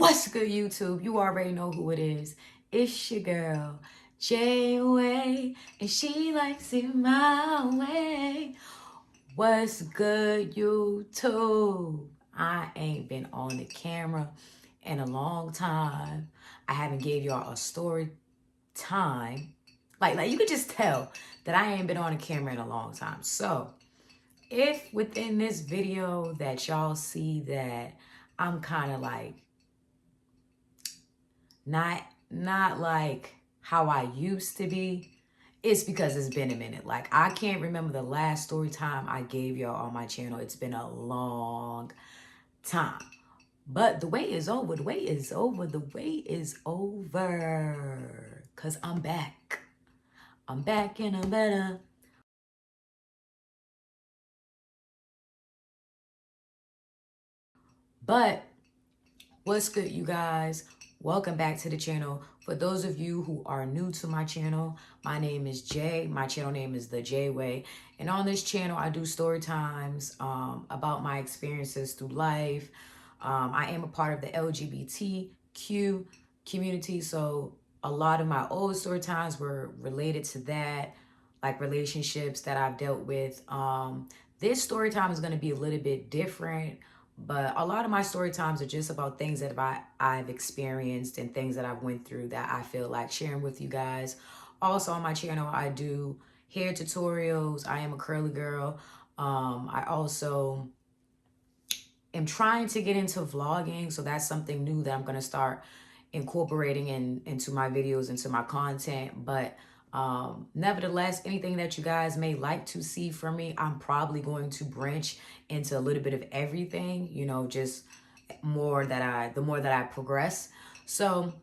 What's good, YouTube? You already know who it is. It's your girl, Jayyy Wayyy, and she likes it my way. What's good, YouTube? I ain't been on the camera in a long time. I haven't gave y'all a story time. Like you could just tell that I ain't been on the camera in a long time. So, if within this video that y'all see that I'm kind of like not like how I used to be, it's because it's been a minute. Like, I can't remember the last story time I gave y'all on my channel. It's been a long time. But the wait is over. The wait is over. The wait is over. Because I'm back. I'm back and I'm better. But what's good, you guys? Welcome back to the channel. For those of you who are new to my channel, my name is Jay. My channel name is The Jayyy Wayyy. And on this channel, I do story times about my experiences through life. I am a part of the LGBTQ community, so a lot of my old story times were related to that, like relationships that I've dealt with. This story time is going to be a little bit different, but a lot of my story times are just about things that I've experienced and things that I've went through that I feel like sharing with you guys. Also on my channel, I do hair tutorials. I am a curly girl. I also am trying to get into vlogging, so that's something new that I'm going to start incorporating into my videos, into my content. But nevertheless, anything that you guys may like to see from me, I'm probably going to branch into a little bit of everything, you know, just the more that I progress. So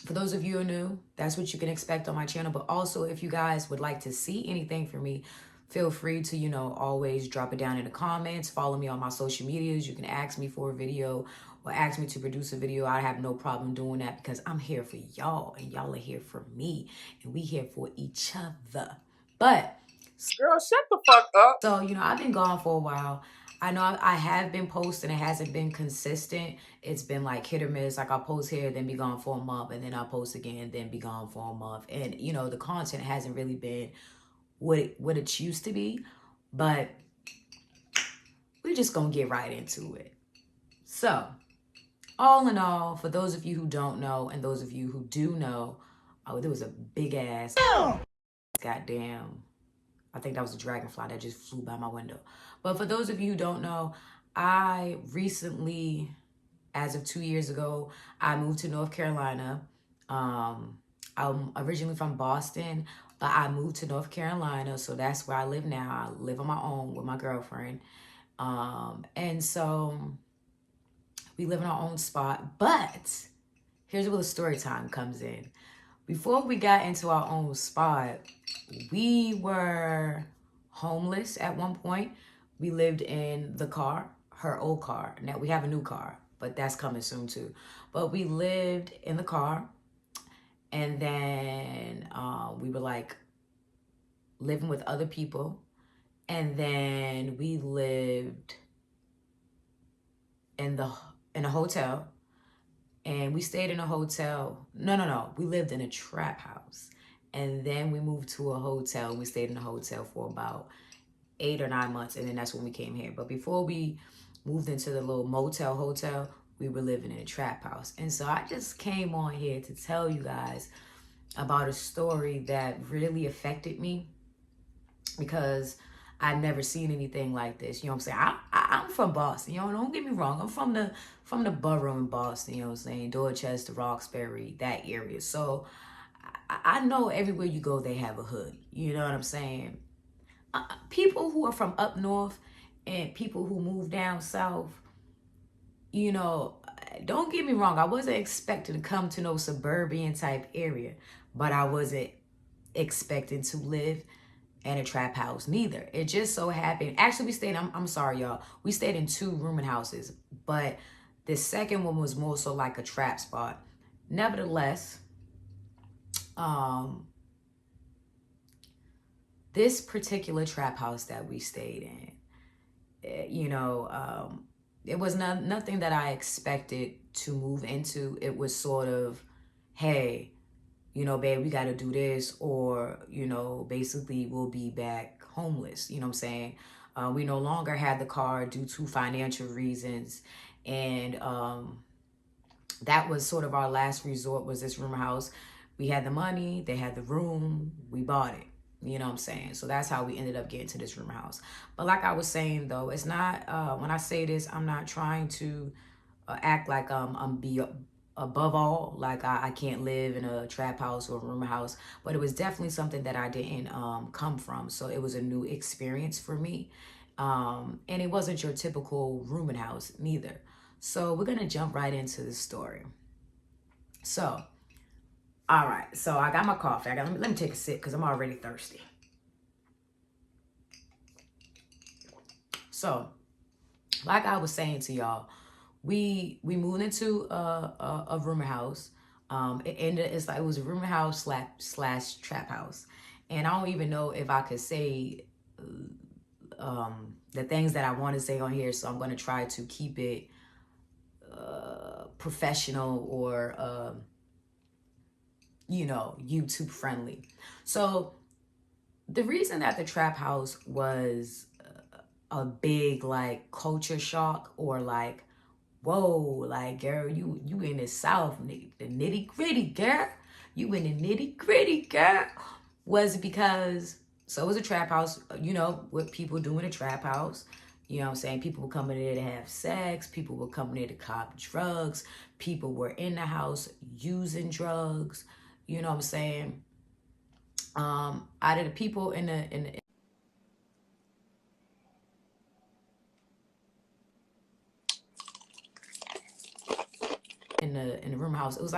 for those of you who are new, that's what you can expect on my channel. But also, if you guys would like to see anything from me, feel free to, you know, always drop it down in the comments. Follow me on my social medias. You can ask me for a video or ask me to produce a video. I have no problem doing that because I'm here for y'all and y'all are here for me. And we here for each other. But girl, shut the fuck up. so, you know, I've been gone for a while. I know I have been posting. It hasn't been consistent. It's been like hit or miss. Like I'll post here, then be gone for a month, and then I'll post again, then be gone for a month. And, you know, the content hasn't really been what it used to be. But we're just going to get right into it. So, all in all, for those of you who don't know and those of you who do know, oh, there was a big ass goddamn, I think that was a dragonfly that just flew by my window. But for those of you who don't know, I recently, as of 2 years ago, I moved to North Carolina. I'm originally from Boston, but I moved to North Carolina, so that's where I live now. I live on my own with my girlfriend. And so we live in our own spot. But here's where the story time comes in. Before we got into our own spot, we were homeless at one point. We lived in the car, her old car. Now we have a new car, but that's coming soon too. But we lived in the car, and then we were like living with other people. And then we lived in a hotel, and we stayed in a hotel. No. We lived in a trap house. And then we moved to a hotel. We stayed in a hotel for about 8 or 9 months. And then that's when we came here. But before we moved into the little motel hotel, we were living in a trap house. And so I just came on here to tell you guys about a story that really affected me, because I've never seen anything like this. You know what I'm saying? I'm from Boston. You know, don't get me wrong. I'm from the borough in Boston. You know what I'm saying? Dorchester, Roxbury, that area. So I know everywhere you go, they have a hood. You know what I'm saying? People who are from up north and people who move down south, you know, don't get me wrong. I wasn't expecting to come to no suburban type area, but I wasn't expecting to live in a trap house neither. It just so happened. Actually, we stayed, I'm sorry, y'all. We stayed in 2 rooming houses, but the second one was more so like a trap spot. Nevertheless, this particular trap house that we stayed in, you know, it was nothing that I expected to move into. It was sort of, hey, you know, babe, we got to do this, or, you know, basically we'll be back homeless. You know what I'm saying? We no longer had the car due to financial reasons. And that was sort of our last resort, was this room house. We had the money, they had the room, we bought it. You know what I'm saying? So that's how we ended up getting to this room house. But like I was saying, though, it's not, when I say this, I'm not trying to act like I'm be above all, like I can't live in a trap house or a room house. But it was definitely something that I didn't come from. So it was a new experience for me. And it wasn't your typical room and house neither. So we're going to jump right into the story. So, all right. So I got my coffee. Let me take a sip because I'm already thirsty. So, like I was saying to y'all, we moved into a room house. It was a room house slash trap house, and I don't even know if I could say the things that I want to say on here. So I'm going to try to keep it professional or YouTube friendly. So the reason that the trap house was a big like culture shock, or like, whoa, like, girl, you in the South, the nitty gritty, girl, you in the nitty gritty, girl, was because, so it was a trap house, you know, what people do in a trap house. You know what I'm saying? People were coming there to have sex. People were coming there to cop drugs. People were in the house using drugs. You know what I'm saying? Out of the people in the room house, it was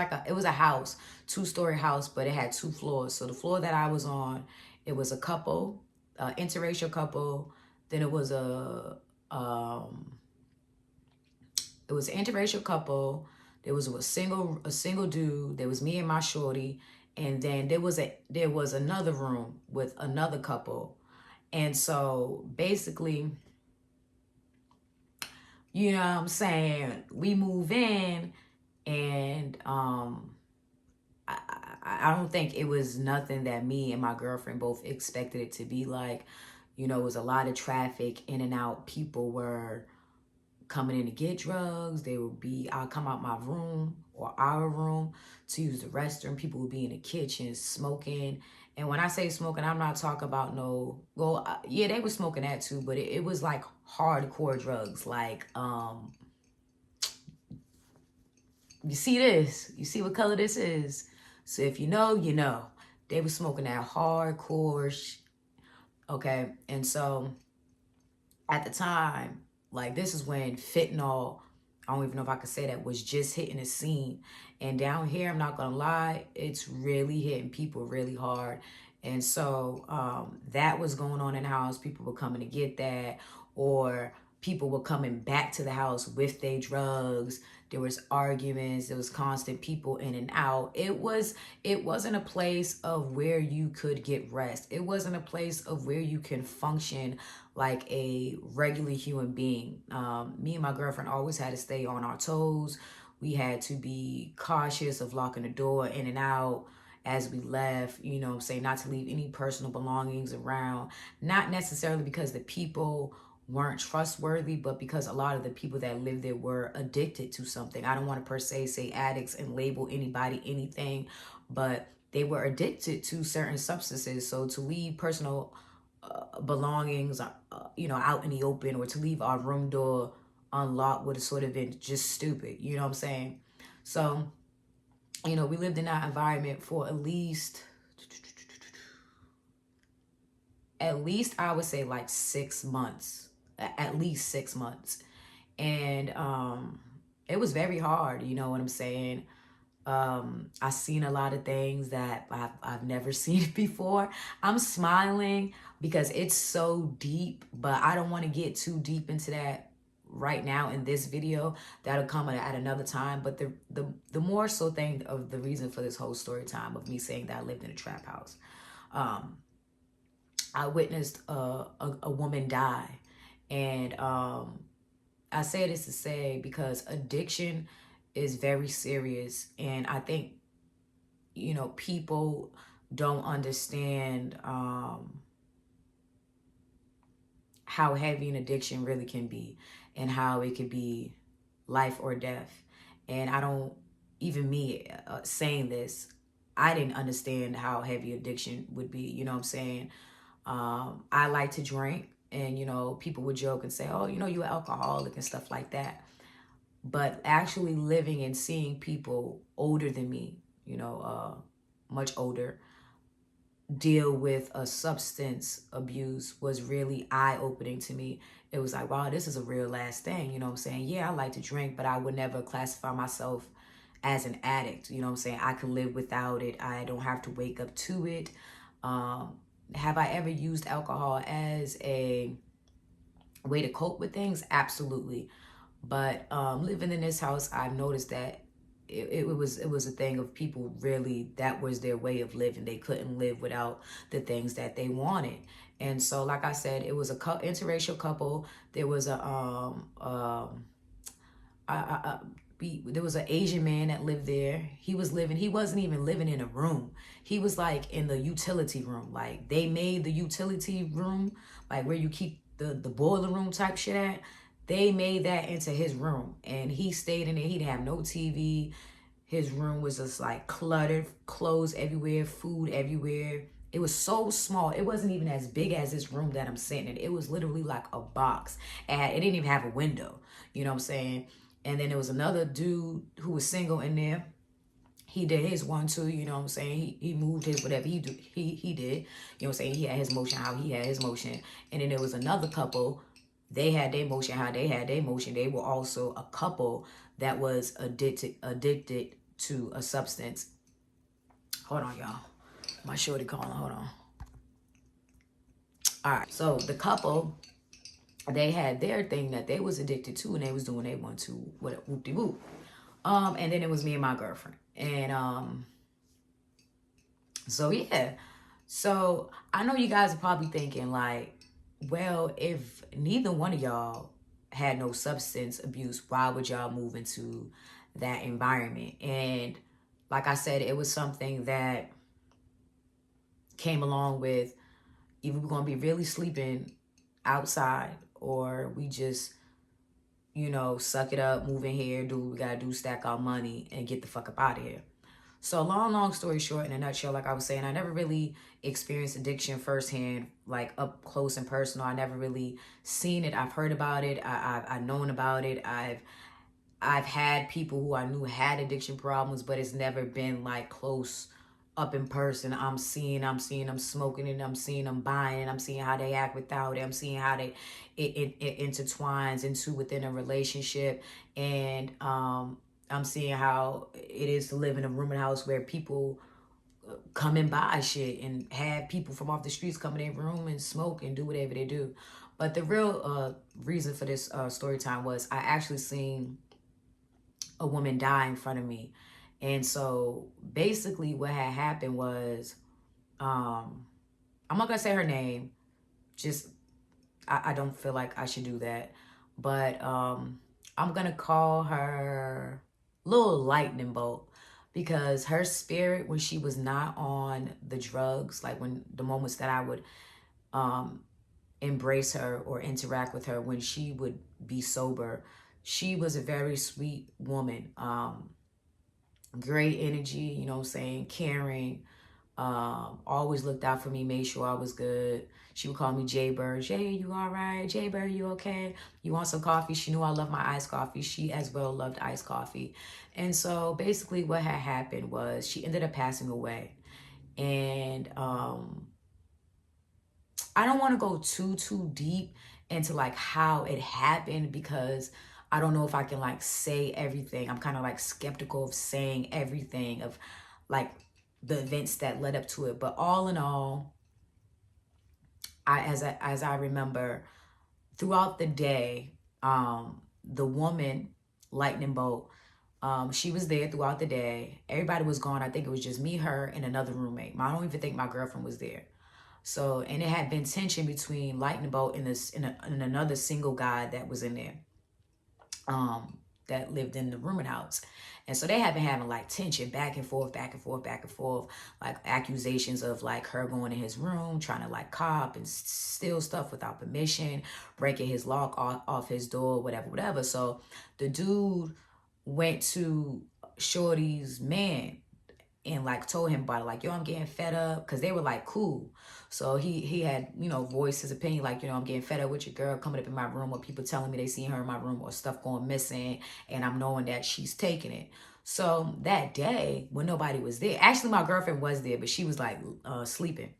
a house, 2-story house, but it had 2 floors. So the floor that I was on, it was a couple, interracial couple. Then it was it was an interracial couple. There was a single dude. There was me and my shorty, and then there was another room with another couple. And so basically, you know what I'm saying, we move in, and I don't think it was nothing that me and my girlfriend both expected it to be like. You know, it was a lot of traffic in and out. People were coming in to get drugs. I'll come out my room or our room to use the restroom. People would be in the kitchen smoking. And when I say smoking, I'm not talking about yeah, they were smoking that too, but it was like hardcore drugs. Like, you see this? You see what color this is? So if you know, you know. They were smoking that hardcore okay? And so at the time, like, this is when fentanyl, I don't even know if I could say that, was just hitting the scene. And down here, I'm not gonna lie, it's really hitting people really hard. And so that was going on in the house. People were coming to get that, or people were coming back to the house with their drugs. There was arguments. There was constant people in and out. It wasn't a place of where you could get rest. It wasn't a place of where you can function like a regular human being. Me and my girlfriend always had to stay on our toes. We had to be cautious of locking the door in and out as we left, you know, say not to leave any personal belongings around. Not necessarily because the people weren't trustworthy, but because a lot of the people that lived there were addicted to something. I don't want to per se say addicts and label anybody anything, but they were addicted to certain substances. So to leave personal belongings, out in the open, or to leave our room door unlocked would have sort of been just stupid. You know what I'm saying? So, we lived in that environment for at least I would say like 6 months, at least 6 months. And it was very hard, you know what I'm saying? I've seen a lot of things that I've never seen before. I'm smiling because it's so deep, but I don't want to get too deep into that right now in this video. That'll come at another time. But the more so thing of the reason for this whole story time of me saying that I lived in a trap house, I witnessed a woman die, and I say this to say because addiction is very serious, and I think people don't understand how heavy an addiction really can be, and how it could be life or death. And I don't, even me saying this, I didn't understand how heavy addiction would be. You know what I'm saying? I like to drink, and people would joke and say, "Oh, you're an alcoholic," and stuff like that. But actually living and seeing people older than me, much older, deal with a substance abuse was really eye-opening to me. It was like, wow, this is a real last thing. You know what I'm saying? Yeah, I like to drink, but I would never classify myself as an addict. You know what I'm saying? I could live without it. I don't have to wake up to it. Um, have I ever used alcohol as a way to cope with things? Absolutely. But living in this house, I've noticed that it was a thing of people really, that was their way of living. They couldn't live without the things that they wanted. And so, like I said, it was a interracial couple. There was there was an Asian man that lived there. He wasn't even living in a room. He was like in the utility room. Like they made the utility room, like where you keep the boiler room type shit at. They made that into his room, and he stayed in it. He didn't have no TV. His room was just like cluttered, clothes everywhere, food everywhere. It was so small. It wasn't even as big as this room that I'm sitting in. It was literally like a box. And it didn't even have a window. You know what I'm saying? And then there was another dude who was single in there. He did his one too, you know what I'm saying? He moved his whatever he did. You know what I'm saying? He had his motion how he had his motion. And then there was another couple. They had their motion how they had their motion. They were also a couple that was addicted to a substance. Hold on, y'all. My shorty calling. Hold on. All right. So the couple, they had their thing that they was addicted to, and they was doing they want to what whoop de whoop. And then it was me and my girlfriend, and so yeah. So I know you guys are probably thinking like, well, if neither one of y'all had no substance abuse, why would y'all move into that environment? And like I said, it was something that came along with either we're gonna be really sleeping outside, or we just, suck it up, move in here, do what we gotta do, stack our money, and get the fuck up out of here. So long story short, in a nutshell, like I was saying, I never really experienced addiction firsthand, like up close and personal. I never really seen it. I've heard about it. I've known about it. I've had people who I knew had addiction problems, but it's never been like close up in person. I'm seeing them smoking it. I'm seeing them buying it. I'm seeing how they act without it. I'm seeing how it intertwines into within a relationship. And I'm seeing how it is to live in a room and house where people come and buy shit, and have people from off the streets come in their room and smoke and do whatever they do. But the real reason for this story time was I actually seen a woman die in front of me. And so basically what had happened was, I'm not gonna say her name, just I don't feel like I should do that. But I'm gonna call her Little Lightning Bolt, because her spirit when she was not on the drugs, like when the moments that I would embrace her or interact with her when she would be sober, she was a very sweet woman. Great energy, you know what I'm saying, caring, always looked out for me, made sure I was good. She would call me Jay Bird. Jay, you all right? Jay Bird, you okay? You want some coffee? She knew I love my iced coffee. She as well loved iced coffee. And so basically what had happened was she ended up passing away. And I don't want to go too deep into like how it happened, because I don't know if I can like say everything. I'm kind of like skeptical of saying everything of like the events that led up to it. But all in all, as I remember, throughout the day, the woman, Lightning Bolt, she was there throughout the day. Everybody was gone. I think it was just me, her, and another roommate. I don't even think my girlfriend was there. So, and it had been tension between Lightning Bolt and another single guy that was in there. that lived in the rooming house. And so they have been having like tension back and forth, back and forth, back and forth, like accusations of like her going in his room, trying to like cop and steal stuff without permission, breaking his lock off his door, whatever, whatever. So the dude went to Shorty's man and like told him about it, like, yo, I'm getting fed up, because they were like cool. So he had, you know, voiced his opinion, like, you know, I'm getting fed up with your girl coming up in my room, or people telling me they seen her in my room, or stuff going missing, and I'm knowing that she's taking it. So that day when nobody was there, actually my girlfriend was there, but she was like sleeping.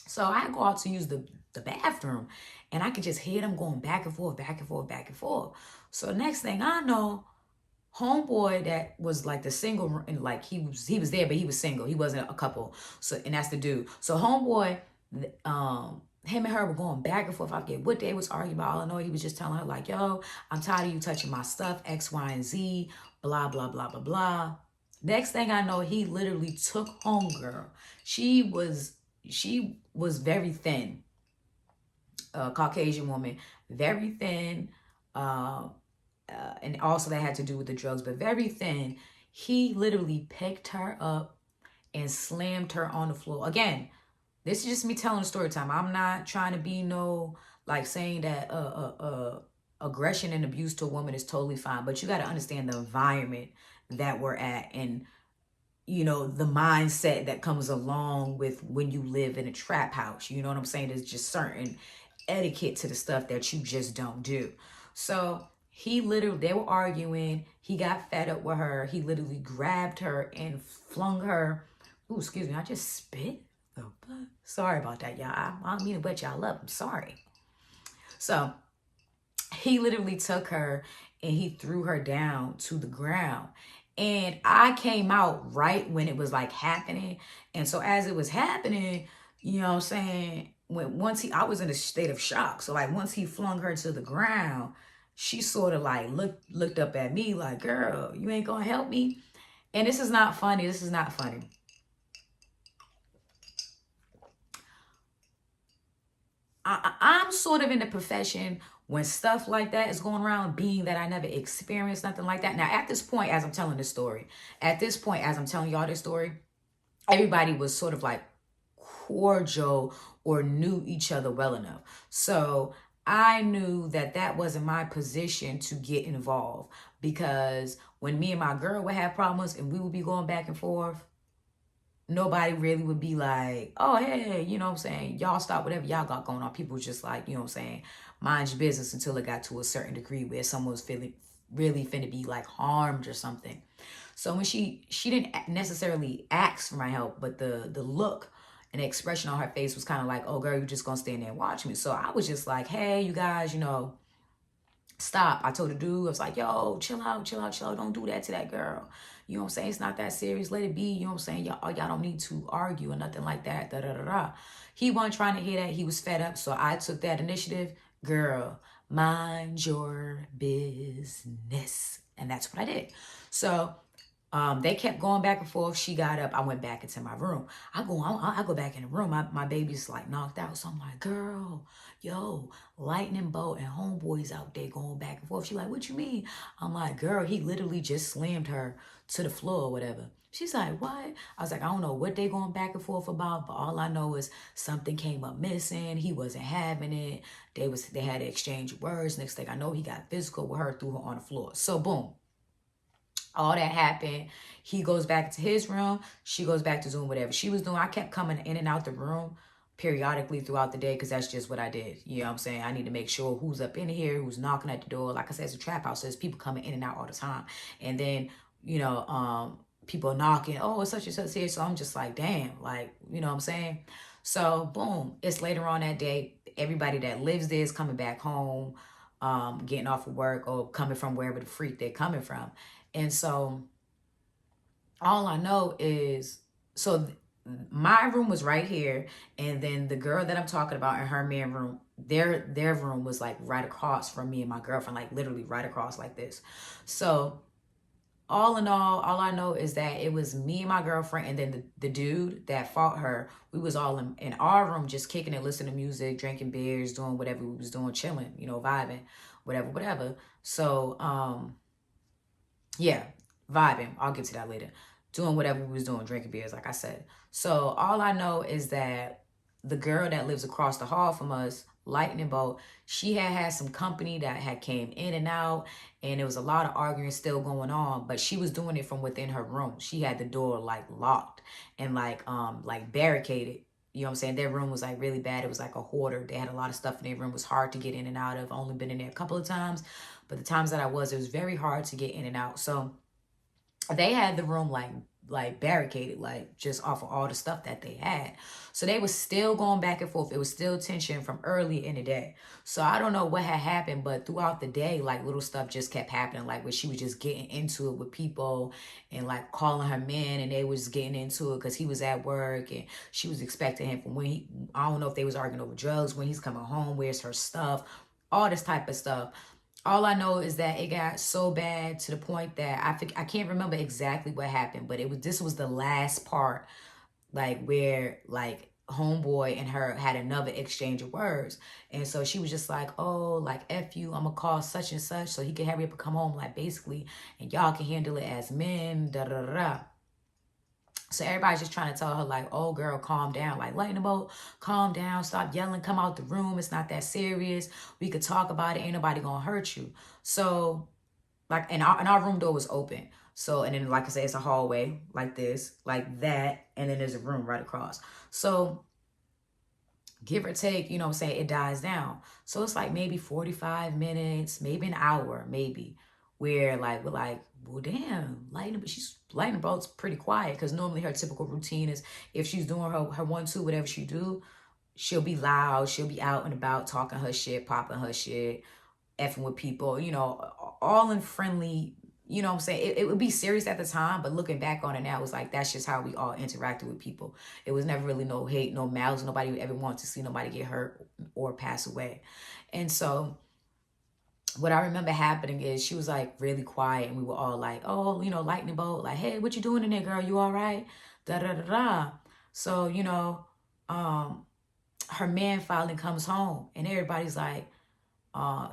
So I go out to use the bathroom, and I could just hear them going back and forth, back and forth, back and forth. So next thing I know, homeboy that was like the single, and like he was there, but he was single, he wasn't a couple. So, and that's the dude. So homeboy, him and her were going back and forth. I forget what they was arguing about. All I know, he was just telling her like, yo, I'm tired of you touching my stuff, X, Y, and Z, blah blah blah blah blah. Next thing I know, he literally took homegirl. She was very thin, a Caucasian woman, very thin, uh, and also that had to do with the drugs, but very thin. He literally picked her up and slammed her on the floor. Again, this is just me telling a story time. I'm not trying to be no, like, saying that aggression and abuse to a woman is totally fine, but you got to understand the environment that we're at, and you know, the mindset that comes along with when you live in a trap house. You know what I'm saying? There's just certain etiquette to the stuff that you just don't do. So he literally, they were arguing. He got fed up with her. He literally grabbed her and flung her. Ooh, excuse me. I just spit. Sorry about that, y'all. I don't mean to wet y'all up. I'm sorry. So he literally took her and he threw her down to the ground. And I came out right when it was like happening. And so as it was happening, you know what I'm saying? I was in a state of shock. So like once he flung her to the ground, she sort of like looked up at me like, girl, you ain't gonna help me. And this is not funny. This is not funny. I'm sort of in the profession when stuff like that is going around, being that I never experienced nothing like that. Now, at this point, as I'm telling this story, at this point, as I'm telling y'all this story, everybody was sort of like cordial or knew each other well enough. So I knew that that wasn't my position to get involved, because when me and my girl would have problems and we would be going back and forth, nobody really would be like, oh, hey, you know what I'm saying? Y'all stop whatever y'all got going on. People just like, you know what I'm saying? Mind your business until it got to a certain degree where someone was feeling really finna be like harmed or something. So when she didn't necessarily ask for my help, but the look and the expression on her face was kind of like, oh, girl, you just gonna stand there and watch me. So I was just like, hey, you guys, you know, stop. I told the dude, I was like, yo, chill out, chill out, chill out. Don't do that to that girl. You know what I'm saying? It's not that serious. Let it be. You know what I'm saying? Y'all don't need to argue or nothing like that. Da, da, da, da. He wasn't trying to hear that. He was fed up. So I took that initiative. Girl, mind your business. And that's what I did. So they kept going back and forth. She got up. I went back into my room. I go back in the room. My baby's like knocked out. So I'm like, girl, yo, lightning bolt and homeboys out there going back and forth. She like, what you mean? I'm like, girl, he literally just slammed her to the floor or whatever. She's like, what? I was like, I don't know what they going back and forth about, but all I know is something came up missing. He wasn't having it. They had to exchange words. Next thing I know, he got physical with her, threw her on the floor. So boom. All that happened. He goes back to his room. She goes back to doing whatever she was doing. I kept coming in and out the room periodically throughout the day, because that's just what I did. You know what I'm saying? I need to make sure who's up in here, who's knocking at the door. Like I said, it's a trap house, so there's people coming in and out all the time. And then, you know, people knocking, oh, it's such and such here. So I'm just like, damn, like, you know what I'm saying? So boom, it's later on that day. Everybody that lives there is coming back home, getting off of work or coming from wherever the freak they're coming from. And so all I know is, so my room was right here, and then the girl that I'm talking about in her man room, their room was like right across from me and my girlfriend, like literally right across like this. So all in all I know is that it was me and my girlfriend, and then the dude that fought her. We was all in our room just kicking it, listening to music, drinking beers, doing whatever we was doing, chilling, you know, vibing. whatever. So, yeah, vibing. I'll get to that later. Doing whatever we was doing, drinking beers, like I said. So all I know is that the girl that lives across the hall from us, Lightning Bolt, she had some company that had came in and out, and there was a lot of arguing still going on. But she was doing it from within her room. She had the door like locked and like barricaded. You know what I'm saying? Their room was like really bad. It was like a hoarder. They had a lot of stuff in their room. It was hard to get in and out of. Only been in there a couple of times. But the times that I was, it was very hard to get in and out. So they had the room like barricaded, like just off of all the stuff that they had. So they was still going back and forth. It was still tension from early in the day. So I don't know what had happened, but throughout the day, like little stuff just kept happening. Like where she was just getting into it with people and like calling her man, and they was getting into it because he was at work and she was expecting him from when he, I don't know if they was arguing over drugs, when he's coming home, where's her stuff, all this type of stuff. All I know is that it got so bad to the point that I can't remember exactly what happened, but this was the last part, like where like homeboy and her had another exchange of words. And so she was just like, oh, like F you, I'm gonna call such and such so he can hurry up and come home, like basically, and y'all can handle it as men, da da da da. So everybody's just trying to tell her, like, oh, girl, calm down. Like, Lightning Bolt, calm down. Stop yelling. Come out the room. It's not that serious. We could talk about it. Ain't nobody going to hurt you. So, like, and our room door was open. So, and then, like I said, it's a hallway like this, like that. And then there's a room right across. So, give or take, you know what I'm saying, it dies down. So it's like maybe 45 minutes, maybe an hour, maybe, where like we're like, well, damn, Lightning Bolt's pretty quiet, because normally her typical routine is if she's doing her 1-2, whatever she do, she'll be loud, she'll be out and about talking her shit, popping her shit, effing with people, you know, all in friendly, you know what I'm saying? It would be serious at the time, but looking back on it now, it was like, that's just how we all interacted with people. It was never really no hate, no malice. Nobody ever wanted to see nobody get hurt or pass away. And so what I remember happening is she was like really quiet, and we were all like, oh, you know, Lightning Bolt, like, hey, what you doing in there, girl? You all right? Da da da da. So, you know, her man finally comes home, and everybody's like,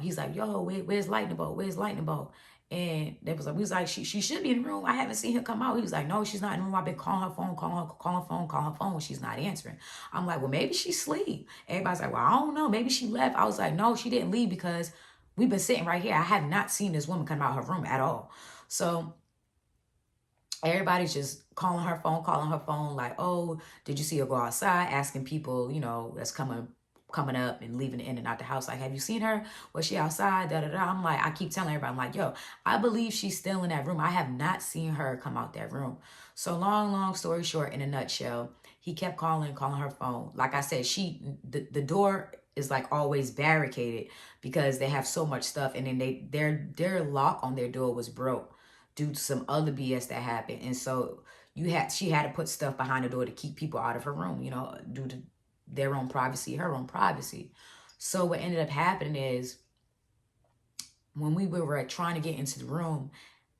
he's like, yo, where's Lightning Bolt? Where's Lightning Bolt? And they was like, we was like, she should be in the room. I haven't seen her come out. He was like, no, she's not in the room. I've been calling her phone, calling her phone. She's not answering. I'm like, well, maybe she sleep. Everybody's like, well, I don't know. Maybe she left. I was like, no, she didn't leave, because we've been sitting right here. I have not seen this woman come out of her room at all. So everybody's just calling her phone, like, oh, did you see her go outside? Asking people, you know, that's coming up and leaving in and out the house, like, have you seen her? Was she outside? Da da da. I'm like, I keep telling everybody, I'm like, yo, I believe she's still in that room. I have not seen her come out that room. So long story short, in a nutshell, he kept calling her phone. Like I said, the door is like always barricaded because they have so much stuff, and then their lock on their door was broke due to some other BS that happened. And so she had to put stuff behind the door to keep people out of her room, you know, due to their own privacy, her own privacy. So what ended up happening is, when we were trying to get into the room,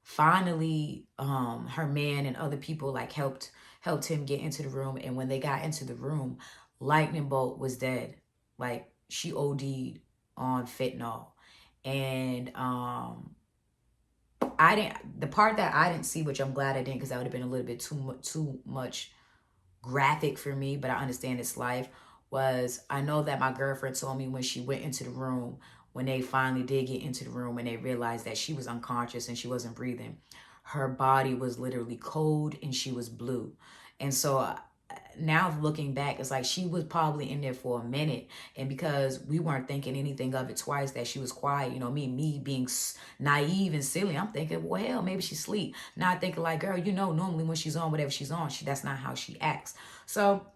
finally her man and other people like helped him get into the room. And when they got into the room, Lightning Bolt was dead. Like, she OD'd on fentanyl. And the part that I didn't see, which I'm glad I didn't, because that would have been a little bit too much graphic for me, but I understand it's life, was I know that my girlfriend told me when she went into the room, when they finally did get into the room and they realized that she was unconscious and she wasn't breathing, her body was literally cold and she was blue. And so now looking back, it's like she was probably in there for a minute, and because we weren't thinking anything of it twice, that she was quiet, you know, me being naive and silly, I'm thinking, well, hell, maybe she's asleep. Not thinking like, girl, you know, normally when she's on whatever she's on, that's not how she acts. So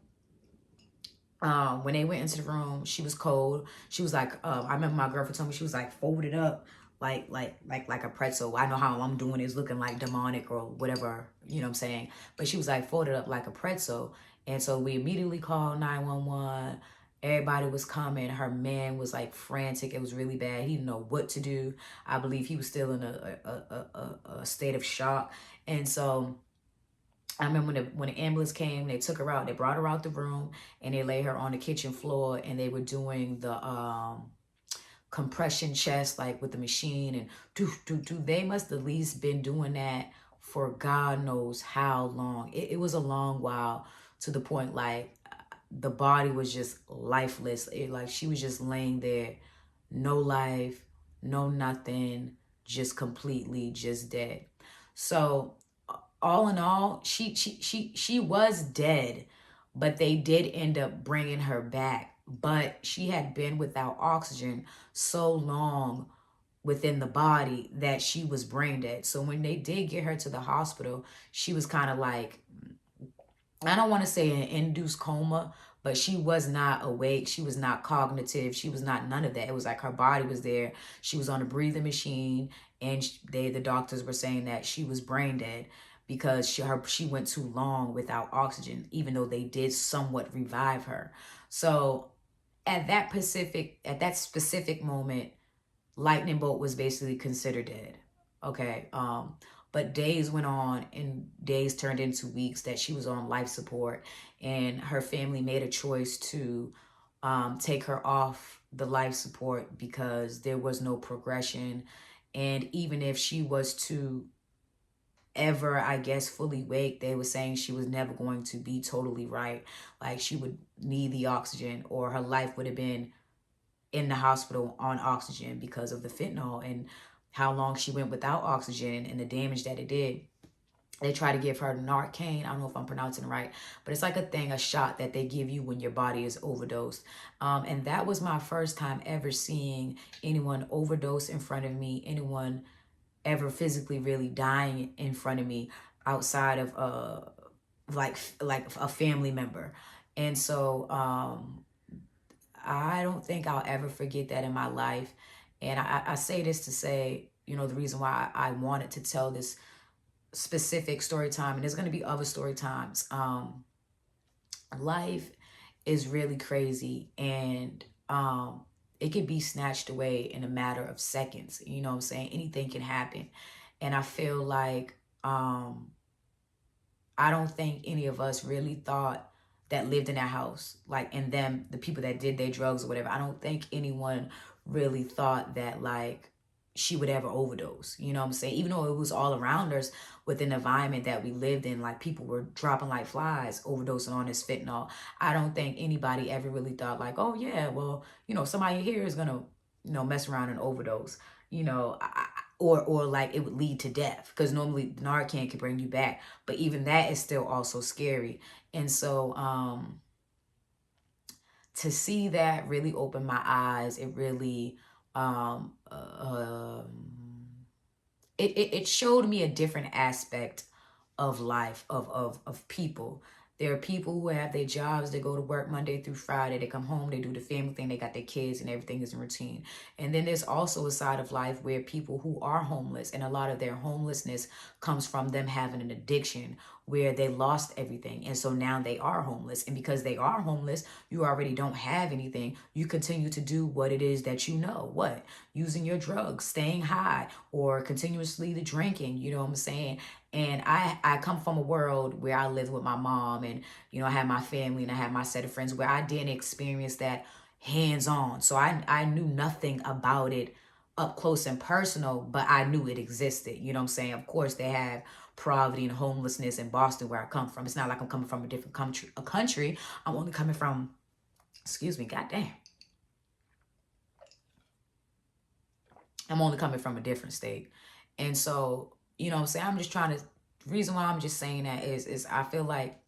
when they went into the room, she was cold. She was like, I remember my girlfriend told me she was like folded up like a pretzel. I know how I'm doing is looking like demonic or whatever, you know what I'm saying? But she was like folded up like a pretzel. And so we immediately called 911. Everybody was coming. Her man was like frantic. It was really bad. He didn't know what to do. I believe he was still in a state of shock. And so I remember when the ambulance came, they took her out. They brought her out the room, and they laid her on the kitchen floor, and they were doing the compression chest, like with the machine, and they must at least been doing that for God knows how long. It was a long while, to the point like the body was just lifeless. Like she was just laying there, no life, no nothing, just completely just dead. So all in all, she was dead, but they did end up bringing her back. But she had been without oxygen so long within the body that she was brain dead. So when they did get her to the hospital, she was kind of like, I don't want to say an induced coma, but she was not awake. She was not cognitive. She was not none of that. It was like her body was there. She was on a breathing machine, and the doctors were saying that she was brain dead because she went too long without oxygen, even though they did somewhat revive her. So at that specific moment, Lightning Bolt was basically considered dead. Okay. But days went on and days turned into weeks that she was on life support, and her family made a choice to take her off the life support because there was no progression. And even if she was to ever, I guess, fully wake, they were saying she was never going to be totally right. Like she would need the oxygen, or her life would have been in the hospital on oxygen because of the fentanyl and how long she went without oxygen and the damage that it did. They try to give her Narcan. I don't know if I'm pronouncing it right, but it's like a shot that they give you when your body is overdosed. And that was my first time ever seeing anyone overdose in front of me, anyone ever physically really dying in front of me outside of like a family member. And so I don't think I'll ever forget that in my life. And I say this to say, the reason why I wanted to tell this specific story time, and there's going to be other story times. Life is really crazy, and it can be snatched away in a matter of seconds. You know what I'm saying? Anything can happen. And I feel like I don't think any of us really thought that lived in that house, like, and them, the people that did their drugs or whatever, I don't think anyone really thought that like she would ever overdose. You know what I'm saying? Even though it was all around us within the environment that we lived in, like people were dropping like flies, overdosing on this fentanyl. I don't think anybody ever really thought like, oh yeah, well, somebody here is gonna, mess around and overdose. Or like it would lead to death, because normally Narcan can bring you back, but even that is still also scary. And so to see that really opened my eyes. It really it showed me a different aspect of life, of people. There are people who have their jobs, they go to work Monday through Friday, they come home, they do the family thing, they got their kids, and everything is in routine. And then there's also a side of life where people who are homeless, and a lot of their homelessness comes from them having an addiction where they lost everything. And so now they are homeless. And because they are homeless, you already don't have anything. You continue to do what it is that you know. What? Using your drugs, staying high, or continuously the drinking, you know what I'm saying? And I come from a world where I lived with my mom, and, I had my family, and I had my set of friends where I didn't experience that hands on. So I knew nothing about it up close and personal, but I knew it existed. You know what I'm saying? Of course, they have poverty and homelessness in Boston, where I come from. It's not like I'm coming from a different country. I'm only coming from, excuse me, goddamn. I'm only coming from a different state. And so, you know what I'm saying? I'm just trying to, the reason why I'm just saying that is I feel like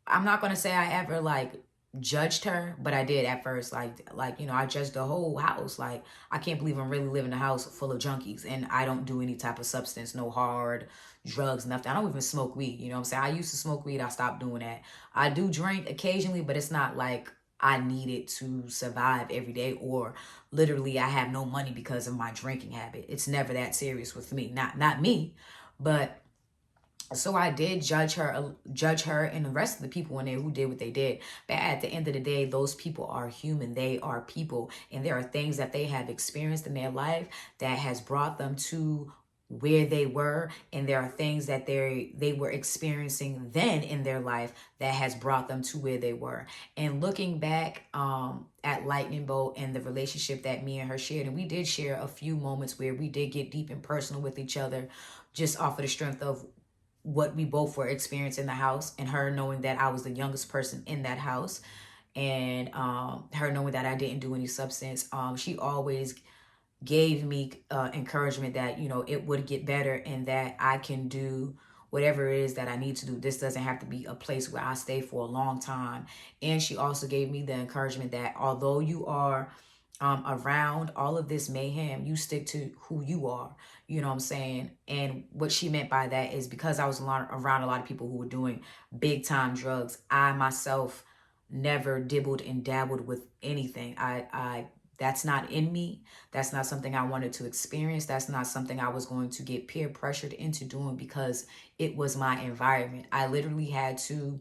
I'm not going to say I ever like judged her, but I did at first. I judged the whole house. Like, I can't believe I'm really living in a house full of junkies, and I don't do any type of substance, no hard drugs, nothing. I don't even smoke weed. You know what I'm saying? I used to smoke weed. I stopped doing that. I do drink occasionally, but it's not like I need it to survive every day, or literally I have no money because of my drinking habit. It's never that serious with me. Not me, but so I did judge her and the rest of the people in there who did what they did. But at the end of the day, those people are human. They are people, and there are things that they have experienced in their life that has brought them to where they were, and there are things that they were experiencing then in their life that has brought them to where they were. And looking back at Lightning Bolt and the relationship that me and her shared, and we did share a few moments where we did get deep and personal with each other, just off of the strength of what we both were experiencing in the house, and her knowing that I was the youngest person in that house, and her knowing that I didn't do any substance. She always gave me encouragement that, you know, it would get better and that I can do whatever it is that I need to do. This doesn't have to be a place where I stay for a long time. And she also gave me the encouragement that although you are around all of this mayhem, you stick to who you are. You know what I'm saying? And what she meant by that is because I was around a lot of people who were doing big time drugs, I myself never dibbled and dabbled with anything. I that's not in me. That's not something I wanted to experience. That's not something I was going to get peer pressured into doing because it was my environment. I literally had to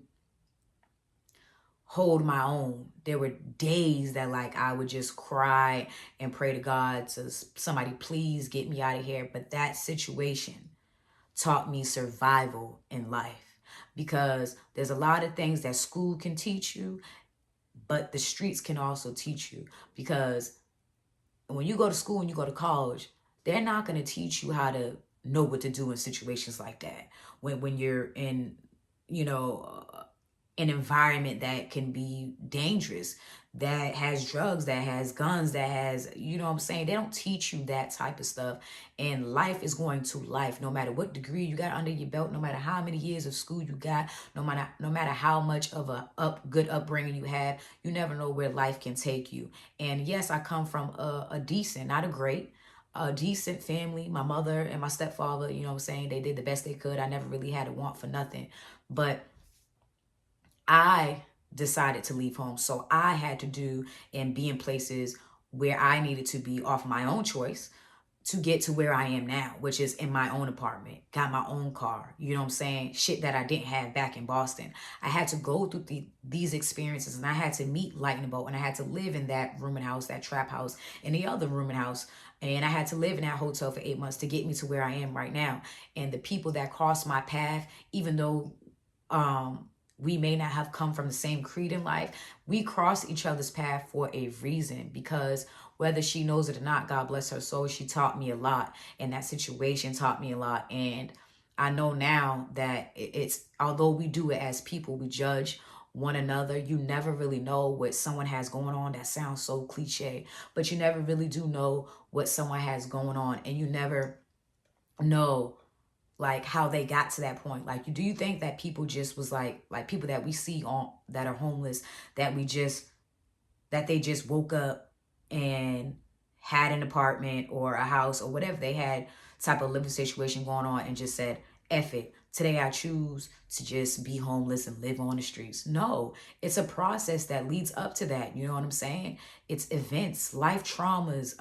hold my own. There were days that like I would just cry and pray to God to somebody please get me out of here. But that situation taught me survival in life, because there's a lot of things that school can teach you, but the streets can also teach you. Because when you go to school and you go to college, they're not going to teach you how to know what to do in situations like that. When you're in, you know, an environment that can be dangerous, that has drugs, that has guns, that has, you know what I'm saying? They don't teach you that type of stuff. And life is going to life, no matter what degree you got under your belt, no matter how many years of school you got, no matter how much of a good upbringing you have, you never know where life can take you. And yes, I come from a decent, not a great, a decent family. My mother and my stepfather, you know what I'm saying, they did the best they could. I never really had a want for nothing. But I decided to leave home. So I had to do and be in places where I needed to be off my own choice to get to where I am now, which is in my own apartment, got my own car, you know what I'm saying? Shit that I didn't have back in Boston. I had to go through these experiences, and I had to meet Lightning Bolt, and I had to live in that rooming house, that trap house, and the other rooming house. And I had to live in that hotel for 8 months to get me to where I am right now. And the people that crossed my path, even though we may not have come from the same creed in life, we cross each other's path for a reason, because whether she knows it or not, God bless her soul, she taught me a lot, and that situation taught me a lot. And I know now that it's, although we do it as people, we judge one another, you never really know what someone has going on. That sounds so cliche, but you never really do know what someone has going on, and you never know like how they got to that point. Like, do you think that people just was like people that we see on that are homeless, that they just woke up and had an apartment or a house or whatever they had type of living situation going on and just said, F it, today I choose to just be homeless and live on the streets? No, it's a process that leads up to that. You know what I'm saying? It's events, life traumas,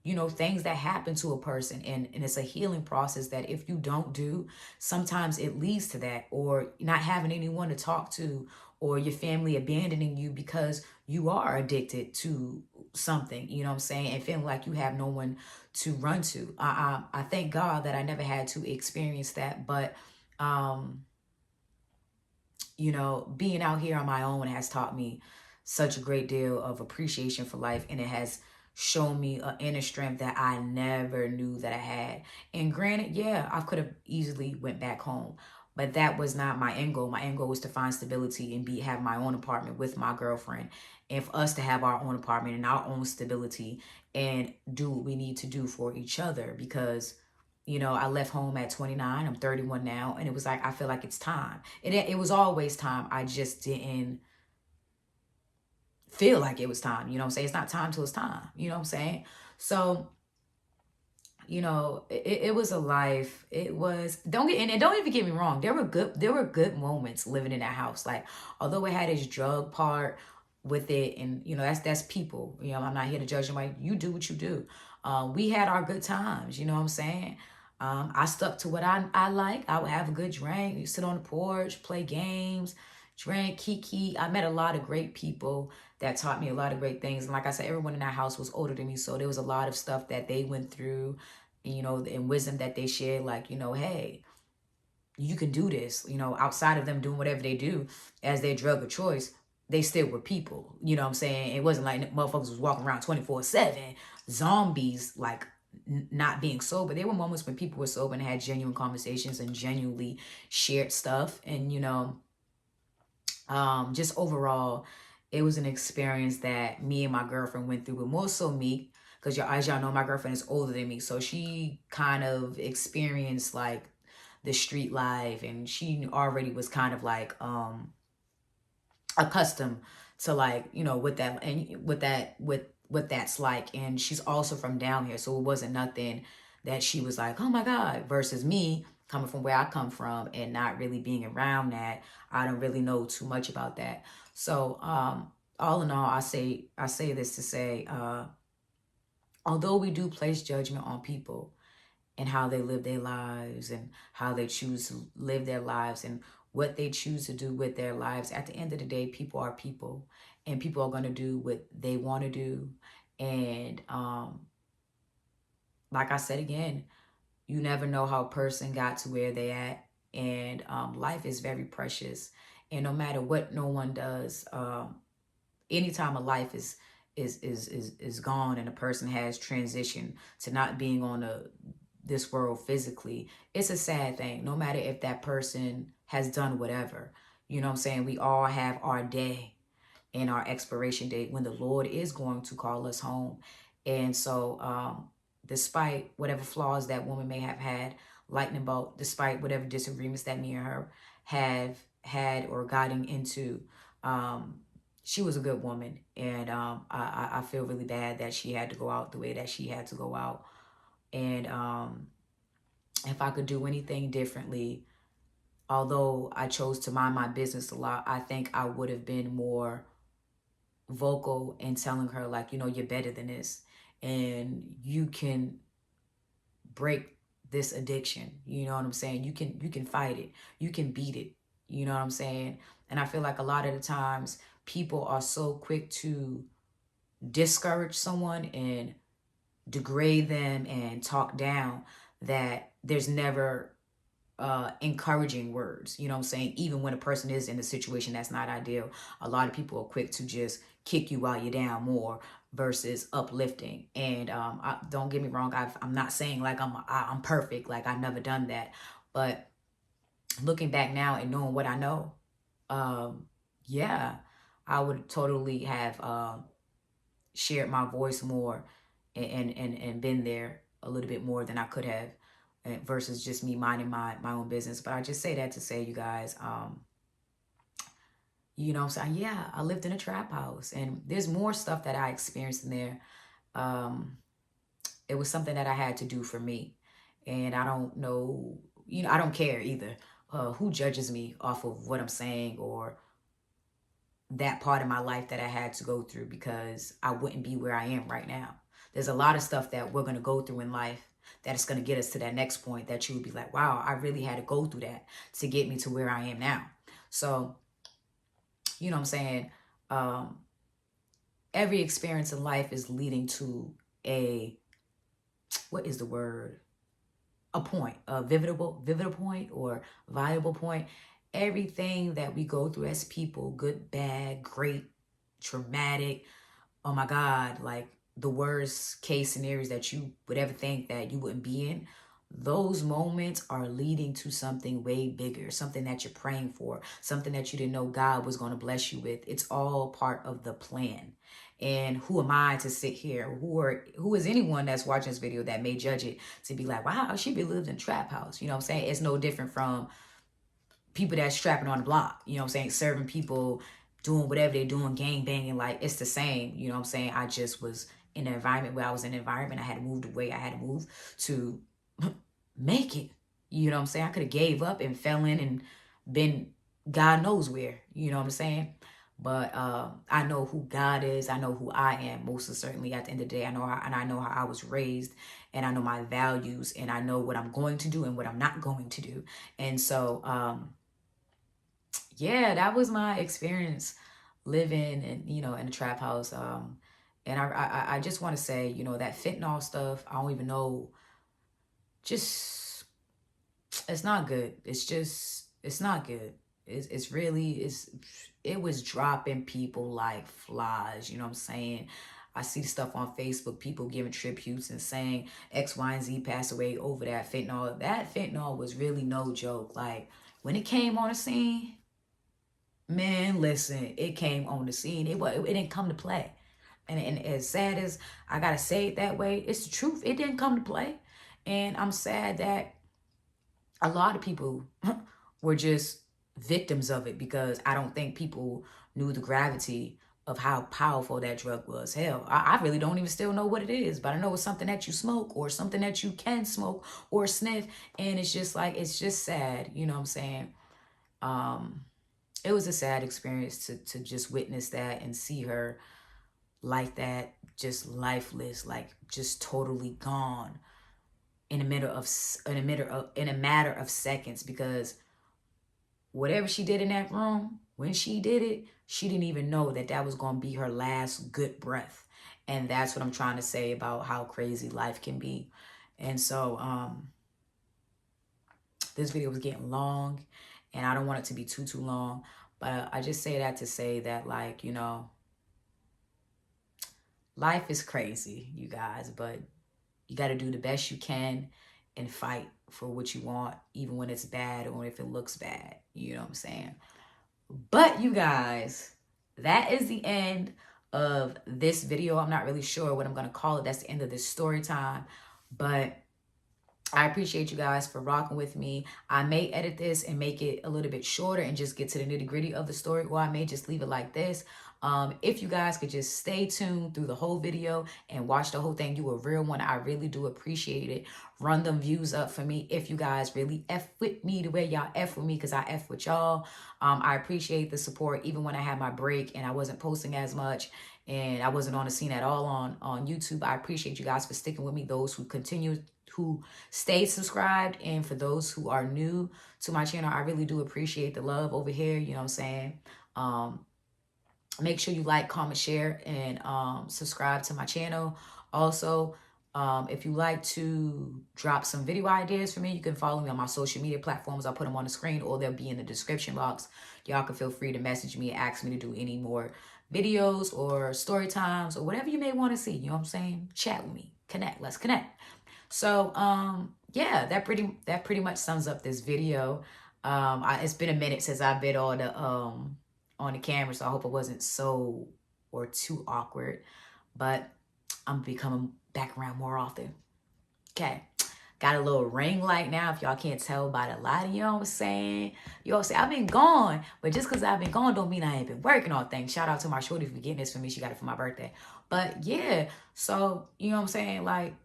you know, things that happen to a person, and it's a healing process that if you don't do, sometimes it leads to that, or not having anyone to talk to, or your family abandoning you because you are addicted to something, you know what I'm saying, and feeling like you have no one to run to. I thank God that I never had to experience that, but you know, being out here on my own has taught me such a great deal of appreciation for life, and it has shown me an inner strength that I never knew that I had. And granted, yeah, I could have easily went back home, but that was not my end goal. My end goal was to find stability and have my own apartment with my girlfriend, and for us to have our own apartment and our own stability and do what we need to do for each other. Because you know, I left home at 29. I'm 31 now. And it was like, I feel like it's time. It was always time. I just didn't feel like it was time. You know what I'm saying? It's not time till it's time. You know what I'm saying? So, you know, it was a life. It was, don't even get me wrong. There were good moments living in that house. Like, although it had its drug part with it, and you know, that's people. You know, I'm not here to judge anybody. You do what you do. We had our good times, you know what I'm saying? I stuck to what I like. I would have a good drink, you sit on the porch, play games, drink, kiki. I met a lot of great people that taught me a lot of great things. And like I said, everyone in that house was older than me. So there was a lot of stuff that they went through you know, and wisdom that they shared, like, you know, hey, you can do this, you know, outside of them doing whatever they do as their drug of choice, they still were people. You know what I'm saying? It wasn't like motherfuckers was walking around 24/7, zombies, like not being sober. There were moments when people were sober and had genuine conversations and genuinely shared stuff. And, you know, just overall, it was an experience that me and my girlfriend went through, but more so me, because as y'all know, my girlfriend is older than me. So she kind of experienced like the street life, and she already was kind of like accustomed to, like, you know, with that and with what that's like. And she's also from down here, so it wasn't nothing that she was like, oh my God, versus me coming from where I come from and not really being around that. I don't really know too much about that. So all in all, I say this to say, although we do place judgment on people and how they live their lives and how they choose to live their lives and what they choose to do with their lives, at the end of the day, people are people, and people are going to do what they want to do. And like I said again, you never know how a person got to where they at. And life is very precious. And no matter what no one does, anytime a life is gone and a person has transitioned to not being on this world physically, it's a sad thing. No matter if that person has done whatever, you know what I'm saying? We all have our day and our expiration date when the Lord is going to call us home. And so, despite whatever flaws that woman may have had, lightning bolt, despite whatever disagreements that me and her have had or gotten into, she was a good woman. And I feel really bad that she had to go out the way that she had to go out. And if I could do anything differently, although I chose to mind my business a lot, I think I would have been more vocal in telling her, like, you know, you're better than this, and you can break this addiction. You know what I'm saying? You can fight it. You can beat it. You know what I'm saying? And I feel like a lot of the times people are so quick to discourage someone and degrade them and talk down that there's never encouraging words. You know what I'm saying? Even when a person is in a situation that's not ideal, a lot of people are quick to just kick you while you're down more versus uplifting. And don't get me wrong, I'm not saying like I'm perfect, like I've never done that. But looking back now and knowing what I know, yeah, I would totally have shared my voice more and been there a little bit more than I could have, versus just me minding my own business. But I just say that to say, you guys, you know what I'm saying? Yeah, I lived in a trap house, and there's more stuff that I experienced in there. It was something that I had to do for me. And I don't know, you know, I don't care either who judges me off of what I'm saying or that part of my life that I had to go through, because I wouldn't be where I am right now. There's a lot of stuff that we're going to go through in life that is going to get us to that next point that you would be like, wow, I really had to go through that to get me to where I am now. So, you know what I'm saying? Every experience in life is leading to what is the word? A point, a vivid point or viable point. Everything that we go through as people, good, bad, great, traumatic, oh my God, like the worst case scenarios that you would ever think that you wouldn't be in, those moments are leading to something way bigger, something that you're praying for, something that you didn't know God was going to bless you with. It's all part of the plan. And who am I to sit here? Who is anyone that's watching this video that may judge it to be like, wow, she be lived in a trap house? You know what I'm saying? It's no different from people that's strapping on the block, you know what I'm saying? Serving people, doing whatever they're doing, gang banging, like it's the same, you know what I'm saying? I just was in an environment where I was in an environment. I had to move the way I had to move to make it. You know what I'm saying? I could have gave up and fell in and been God knows where, you know what I'm saying? But I know who God is. I know who I am. Most certainly, at the end of the day, I know how, and I know how I was raised, and I know my values, and I know what I'm going to do and what I'm not going to do. And so, yeah, that was my experience living in, you know, in a trap house. And I just want to say, you know, that fentanyl stuff, I don't even know just, it's not good. It's not good. It's really, it was dropping people like flies. You know what I'm saying? I see stuff on Facebook, people giving tributes and saying X, Y, and Z passed away over that fentanyl. That fentanyl was really no joke. Like, when it came on the scene, man, listen, it came on the scene. It didn't come to play. And as sad as I gotta say it that way, it's the truth. It didn't come to play. And I'm sad that a lot of people were just victims of it, because I don't think people knew the gravity of how powerful that drug was. Hell, I really don't even still know what it is, but I know it's something that you smoke or something that you can smoke or sniff. And it's just like, it's just sad. You know what I'm saying? It was a sad experience to just witness that and see her like that, just lifeless, like just totally gone in a matter of seconds. Because whatever she did in that room, when she did it, she didn't even know that that was going to be her last good breath. And that's what I'm trying to say about how crazy life can be. And so this video was getting long, and I don't want it to be too long, but I just say that to say that, like, you know, life is crazy, you guys, but you got to do the best you can and fight for what you want, even when it's bad or if it looks bad. You know what I'm saying? But you guys, that is the end of this video. I'm not really sure what I'm going to call it. That's the end of this story time. But I appreciate you guys for rocking with me. I may edit this and make it a little bit shorter and just get to the nitty gritty of the story, or I may just leave it like this. If you guys could just stay tuned through the whole video and watch the whole thing, you a real one. I really do appreciate it. Run them views up for me if you guys really F with me the way y'all F with me, because I F with y'all. I appreciate the support, even when I had my break and I wasn't posting as much and I wasn't on the scene at all on YouTube. I appreciate you guys for sticking with me, those who continue, who stay subscribed, and for those who are new to my channel, I really do appreciate the love over here. You know what I'm saying? Make sure you like, comment, share, and subscribe to my channel. Also, if you like to drop some video ideas for me, you can follow me on my social media platforms. I'll put them on the screen, or they'll be in the description box. Y'all can feel free to message me and ask me to do any more videos or story times or whatever you may want to see. You know what I'm saying? Chat with me. Connect. Let's connect. So, yeah, that pretty much sums up this video. It's been a minute since I've been on the camera, so I hope it wasn't so or too awkward, but I'm becoming back around more often. Okay. Got a little ring light now, if y'all can't tell by the light, you know what I'm saying? You all say, I've been gone, but just because I've been gone don't mean I ain't been working on things. Shout out to my shorty for getting this for me. She got it for my birthday. But yeah, so, you know what I'm saying? Like,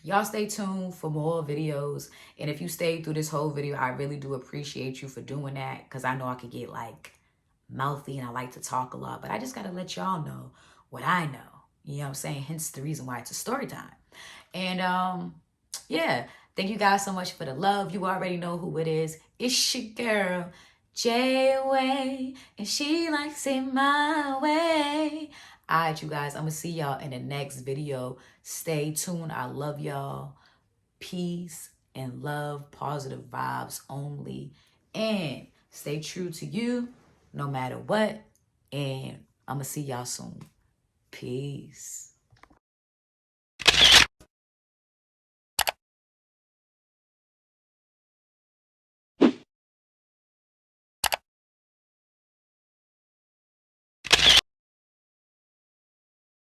y'all stay tuned for more videos. And if you stayed through this whole video, I really do appreciate you for doing that, because I know I could get like mouthy and I like to talk a lot, but I just got to let y'all know what I know. You know what I'm saying? Hence the reason why it's a story time. And yeah, thank you guys so much for the love. You already know who it is. It's your girl, Jayyy Wayyy, and she likes it my way. All right, you guys, I'm going to see y'all in the next video. Stay tuned. I love y'all. Peace and love, positive vibes only. And stay true to you no matter what. And I'm going to see y'all soon. Peace.